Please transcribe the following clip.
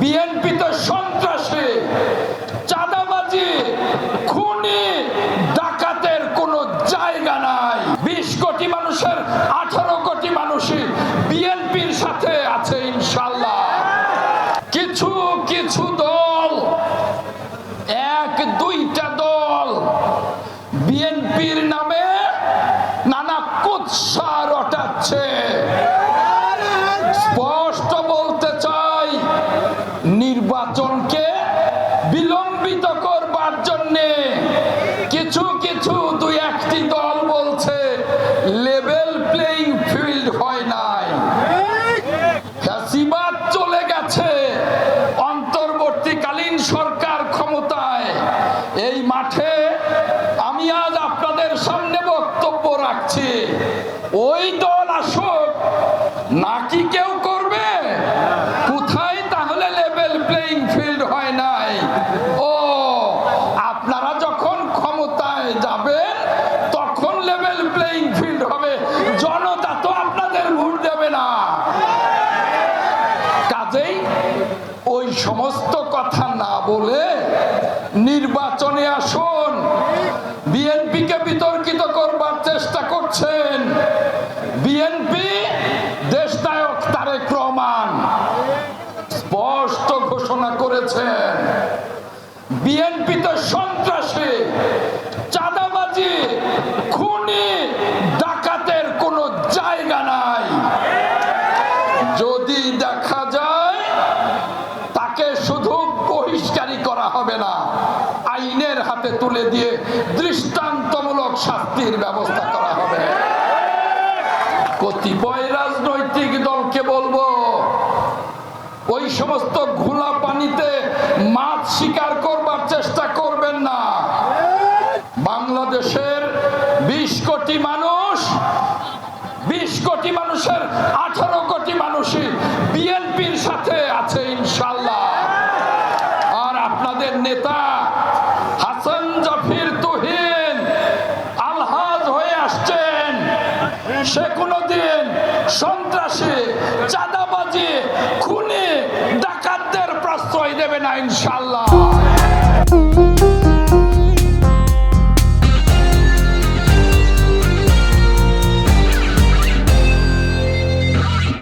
বিএনপিতে সন্ত্রাসী, চাঁদাবাজি, খুনি, ডাকাতের কোনো জায়গা নাই। 20 কোটি মানুষের 18 কোটি মানুষই বিএনপির সাথে আছে ইনশাআল্লাহ। কিছু কিছু দল, এক দুইটা দল বিএনপির নামে নানা কুৎসা রটাচ্ছে। স্পষ্ট বলতে চাই, নির্বাচনকে বিলম্বিত করবার জন্য কিছু কিছু দুই একটি দল বলছে লেভেল প্লেইং ফিল্ড হয় নাই, ফ্যাসিবাদ চলে গেছে, অন্তর্বর্তীকালীন সরকার ক্ষমতায়। এই মাঠে আমি আজ আপনাদের সামনে বক্তব্য রাখছি, ওই দল আসুক নাকি কেউ করবে? কোথায় তাহলে লেভেল প্লেইং ফিল্ড হয় নাই? ও, আপনারা যখন ক্ষমতায় যাবেন তখন লেভেল প্লেইং ফিল্ড হবে, জনতা তো আপনাদের ভোট দেবে না। কাজেই ওই সমস্ত কথা না বলে নির্বাচনে আসুন। বিএনপিকে বিতর্কিত করবার চেষ্টা করছেন। বিএনপি দেশনায়ক তারেক রহমান স্পষ্ট ঘোষণা করেছেন, বিএনপিতে সন্ত্রাসী, চাঁদাবাজি, খুনি, ডাকাতের কোনো জায়গা নাই। যদি দেখা যায় তাকে শুধু বহিষ্কারই করা হবে না, আইনের হাতে তুলে দিয়ে দৃষ্টান্তমূলক শাস্তির ব্যবস্থা করা হবে। কতিপয় রাজনৈতিক দলকে বলবো, ওই সমস্ত ঘোলা পানিতে মাছ শিকার করবার চেষ্টা করবেন না। বাংলাদেশের 20 কোটি মানুষ, 20 কোটি মানুষের 18 কোটি মানুষই বিএনপির সাথে আছে ইনশাআল্লাহ। আর আপনাদের নেতা হাসান জাফির তুহিন আলহাজ হয়ে আসছেন, সে কোনদিন সন্ত্রাসী, চাঁদাবাজি, খুনি, ডাকাতদের প্রশ্রয় দেবে না ইনশাআল্লাহ।